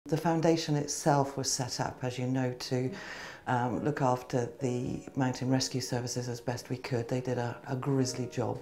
The foundation itself was set up, as you know, to look after the mountain rescue services as best we could. They did a grisly job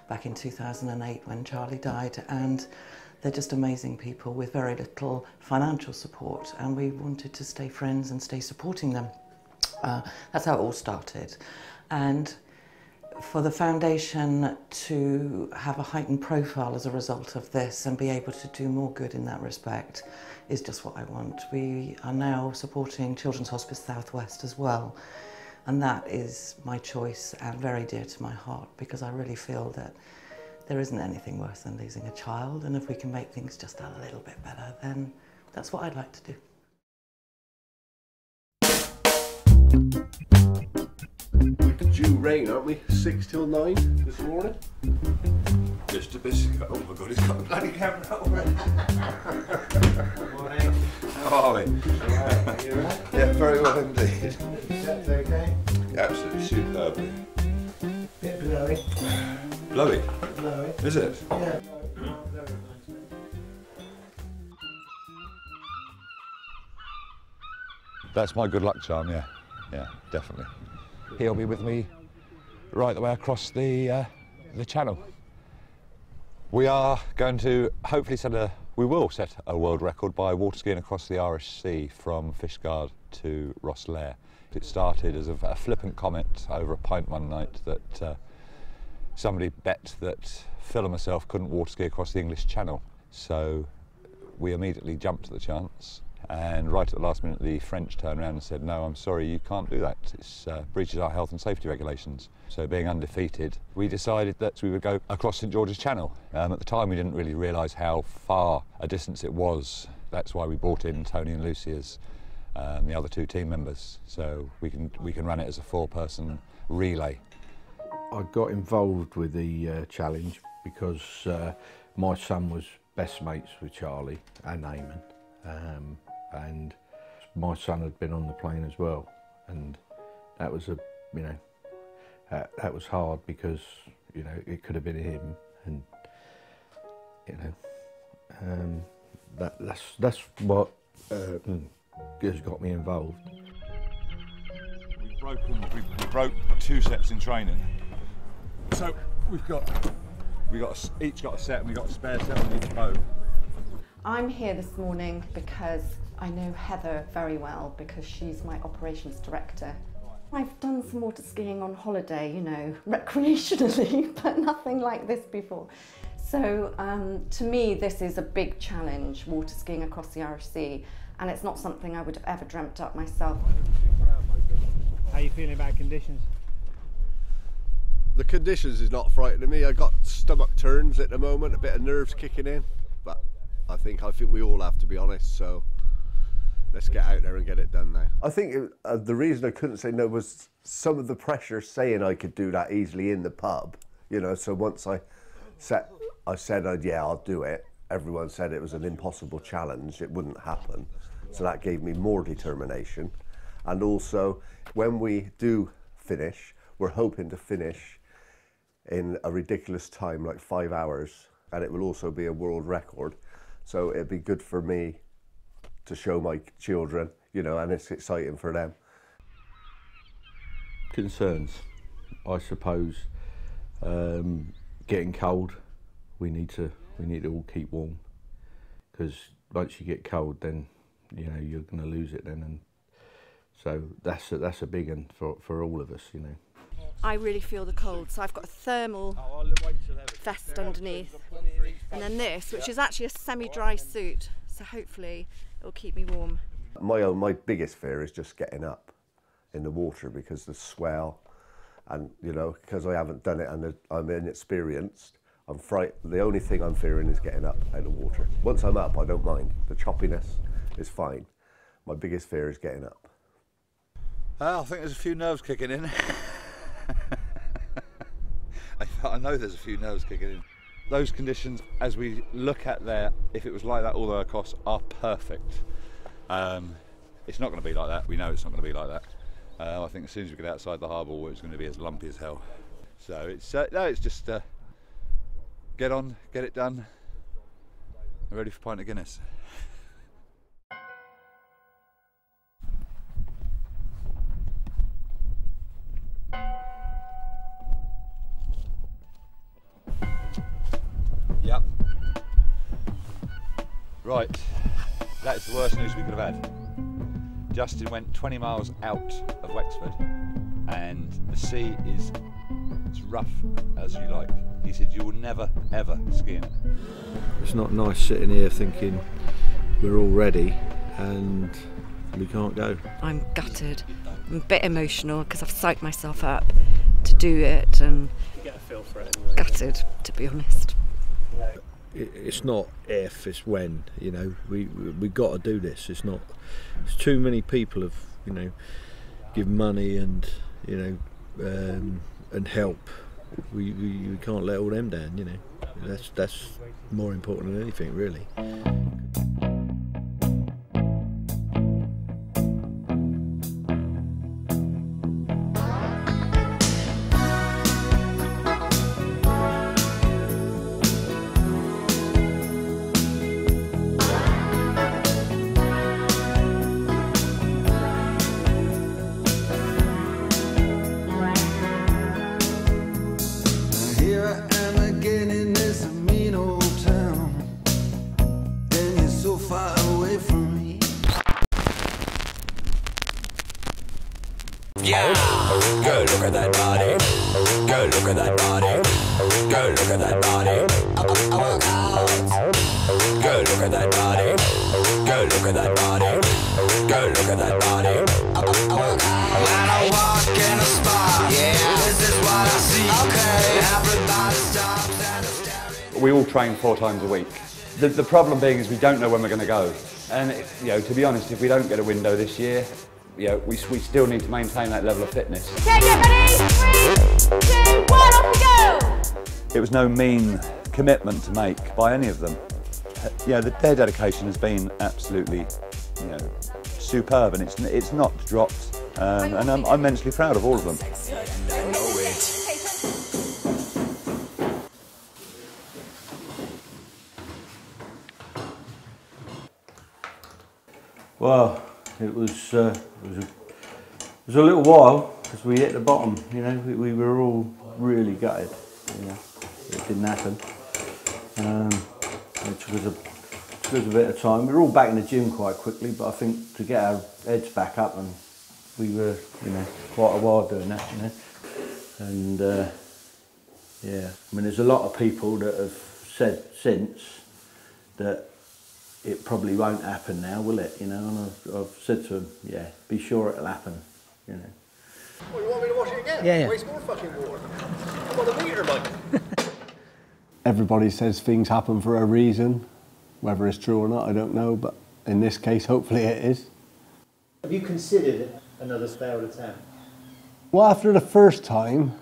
back in 2008 when Charlie died, and they're just amazing people with very little financial support, and we wanted to stay friends and stay supporting them. That's how it all started. And for the foundation to have a heightened profile as a result of this and be able to do more good in that respect is just what I want. We are now supporting Children's Hospice South West as well, and that is my choice and very dear to my heart, because I really feel that there isn't anything worse than losing a child, and if we can make things just a little bit better, then that's what I'd like to do. We're due rain, aren't we? 6 till 9 this morning. Just a bit. Oh my God, he's got a bloody camera already. Good morning. How are we? Alright, you alright? Yeah, very well indeed. That's okay? Absolutely superb. Bit blowy. Blowy? Blowy. Is it? Yeah. That's my good luck charm, yeah. Yeah, definitely. He'll be with me right the way across the channel. We are going to hopefully we will set a world record by water skiing across the Irish Sea from Fishguard to Rosslare. It started as a flippant comment over a pint one night that somebody bet that Phil and myself couldn't water ski across the English Channel. So we immediately jumped at the chance, and right at the last minute the French turned around and said, no, I'm sorry, you can't do that. It breaches our health and safety regulations. So being undefeated, we decided that we would go across St George's Channel. At the time we didn't really realise how far a distance it was. That's why we brought in Tony and Lucy as the other two team members, so we can run it as a four-person relay. I got involved with the challenge because my son was best mates with Charlie and Eamon, and my son had been on the plane as well, and that was that was hard because it could have been him, and that's what has got me involved. We broke 2 sets in training. So each got a set, and we got a spare set on each boat. I'm here this morning because I know Heather very well, because she's my operations director. I've done some water skiing on holiday, recreationally, but nothing like this before. So to me, this is a big challenge, water skiing across the Irish Sea, and it's not something I would have ever dreamt up myself. How are you feeling about conditions? The conditions is not frightening me. I got stomach turns at the moment, a bit of nerves kicking in, but I think we all have to be honest, so let's get out there and get it done now. I think the reason I couldn't say no was some of the pressure saying I could do that easily in the pub, so once I said, yeah, I'll do it, everyone said it was an impossible challenge, it wouldn't happen. So that gave me more determination. And also, when we do finish, we're hoping to finish in a ridiculous time, like 5 hours, and it will also be a world record. So it'd be good for me to show my children, and it's exciting for them. Concerns, I suppose, getting cold. We need to all keep warm, because once you get cold, then you're going to lose it then, and so that's a big one for all of us. I really feel the cold, so I've got a thermal vest underneath, and then this, which is actually a semi-dry suit, so hopefully it'll keep me warm. My biggest fear is just getting up in the water, because the swell, and because I haven't done it and I'm inexperienced, I'm frightened. The only thing I'm fearing is getting up out of the water. Once I'm up, I don't mind. The choppiness is fine. My biggest fear is getting up. I think there's a few nerves kicking in. I know there's a few nerves kicking in. Those conditions, as we look at there, if it was like that all the way across, are perfect. It's not going to be like that. We know it's not going to be like that. I think as soon as we get outside the harbour, it's going to be as lumpy as hell. So it's just get on, get it done. I'm ready for a pint of Guinness. Right, that is the worst news we could have had. Justin went 20 miles out of Wexford and the sea is as rough as you like. He said you will never ever ski in it. It's not nice sitting here thinking we're all ready and we can't go. I'm gutted. I'm a bit emotional because I've psyched myself up to do it, and You get a feel for it anyway. gutted, to be honest. It's not if, it's when. You know, we got to do this. It's not. It's too many people have, you know, give money and, you know, and help. We can't let all them down. You know, that's more important than anything, really. Yeah, go look at that body. Go look at that body. Go look at that body. I want out. Go look at that body. Go look at that body. Go look at that body. I want out. When I walk in a spot, yeah, this is what I see. Okay, everybody stops and is staring. We all train 4 times a week. The problem being is we don't know when we're going to go. And you know, to be honest, if we don't get a window this year, you know, we still need to maintain that level of fitness. Okay, get ready, 3, 2, 1, off we go! It was no mean commitment to make by any of them. Yeah, their dedication has been absolutely, you know, superb, and it's not dropped. And I'm immensely proud of all of them. Well, it was a little while because we hit the bottom. You know, we were all really gutted. You know, it didn't happen. It took us a bit of time. We were all back in the gym quite quickly, but I think to get our heads back up, and we were, you know, quite a while doing that. You know, and yeah, I mean, there's a lot of people that have said since that it probably won't happen now, will it? You know, and I've said to them, yeah, be sure it'll happen. You know. Well, you want me to wash it again? Yeah. Waste more fucking water. I'm on a meter, Mike. Everybody says things happen for a reason. Whether it's true or not, I don't know, but in this case, hopefully it is. Have you considered another failed attempt? Well, after the first time,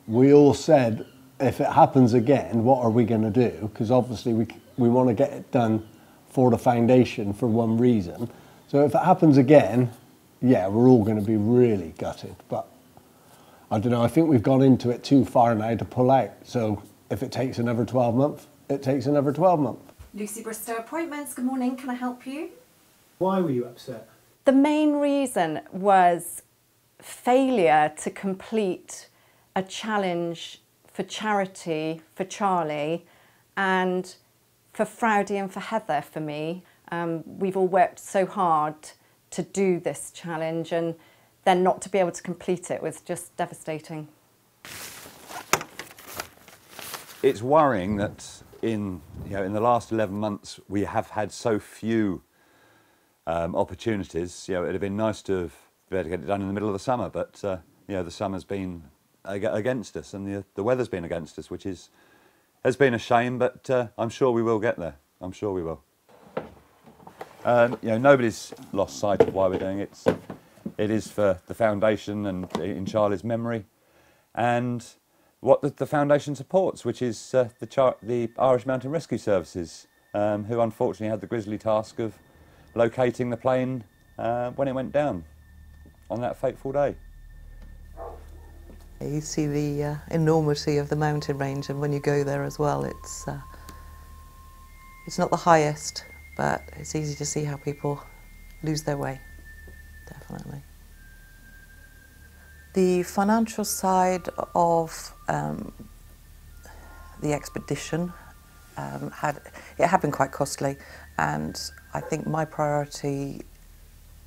we all said, if it happens again, what are we going to do? Because obviously we want to get it done for the foundation for one reason. So if it happens again, yeah, we're all going to be really gutted. But I don't know, I think we've gone into it too far now to pull out. So if it takes another 12 months, it takes another 12 months. Lucy Bristow Appointments, good morning, can I help you? Why were you upset? The main reason was failure to complete a challenge for charity for Charlie and for Froudy and for Heather, for me. We've all worked so hard to do this challenge, and then not to be able to complete it was just devastating. It's worrying that in the last 11 months we have had so few opportunities. You know, it'd have been nice to be able to get it done in the middle of the summer, but you know, the summer's been against us, and the weather's been against us, which has been a shame. But I'm sure we will get there. I'm sure we will. You know, nobody's lost sight of why we're doing it. It is for the foundation and in Charlie's memory, and what the foundation supports, which is the Irish Mountain Rescue Services, who unfortunately had the grisly task of locating the plane when it went down on that fateful day. You see the enormity of the mountain range, and when you go there as well, it's not the highest, but it's easy to see how people lose their way, definitely. The financial side of the expedition had been quite costly. And I think my priority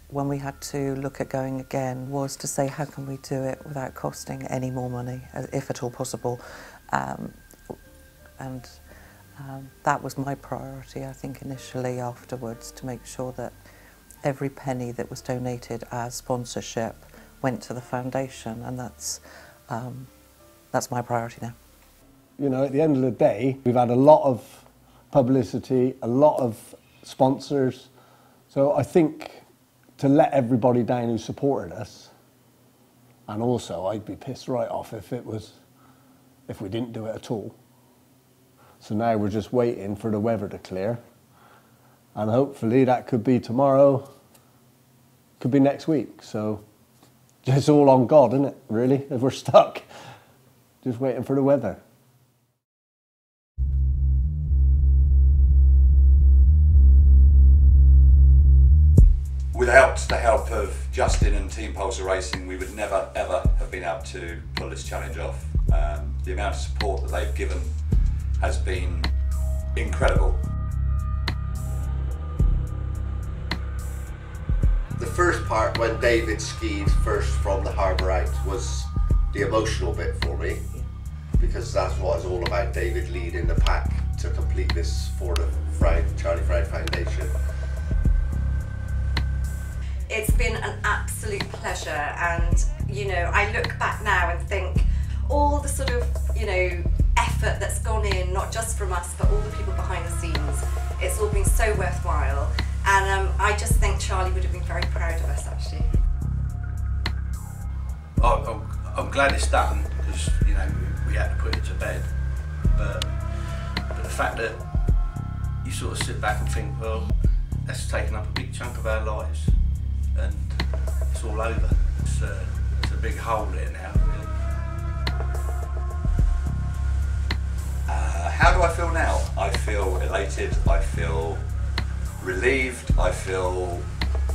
when we had to look at going again was to say, how can we do it without costing any more money, if at all possible. That was my priority, I think, initially afterwards, to make sure that every penny that was donated as sponsorship went to the foundation, and that's my priority now. You know, at the end of the day, we've had a lot of publicity, a lot of sponsors, so I think to let everybody down who supported us, and also I'd be pissed right off if we didn't do it at all. So now we're just waiting for the weather to clear, and hopefully that could be tomorrow, could be next week. So it's all on God, isn't it, really, if we're stuck, just waiting for the weather. Without the help of Justin and Team Pulsar Racing, we would never, ever have been able to pull this challenge off. The amount of support that they've given has been incredible. The first part, when David skied first from the harbour out, was the emotional bit for me, because that's what it's all about, David leading the pack to complete this for the Charlie Froud Foundation. It's been an absolute pleasure, and you know, I look back now and think all the sort of, you know, effort that's gone in, not just from us but all the people behind the scenes, it's all been so worthwhile, and I just think Charlie would have been very proud of us, actually. I'm glad it's done, because you know, we had to put it to bed, but the fact that you sort of sit back and think, well, that's taken up a big chunk of our lives, and it's all over. It's a big hole there now, really. How do I feel now? I feel elated, I feel relieved, I feel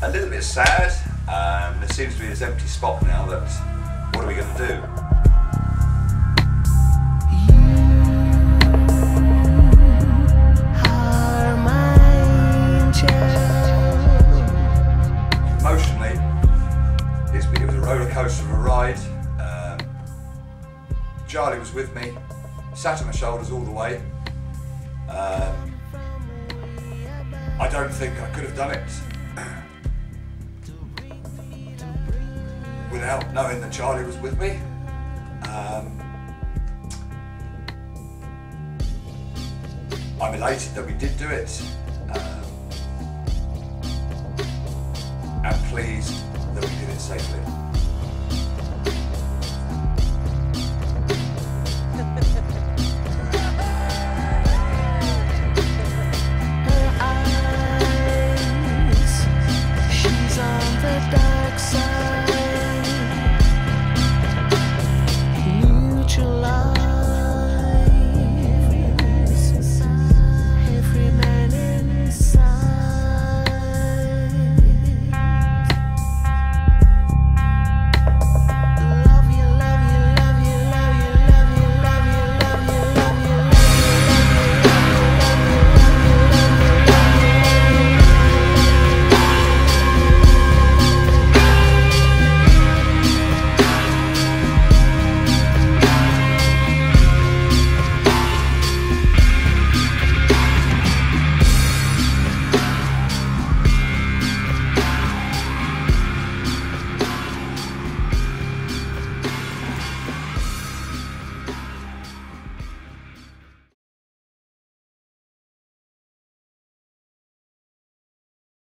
a little bit sad. There seems to be this empty spot now that, what are we going to do? Emotionally, it was a roller coaster of a ride. Charlie was with me, sat on my shoulders all the way. I don't think I could have done it without knowing that Charlie was with me. I'm elated that we did do it, and pleased that we did it safely.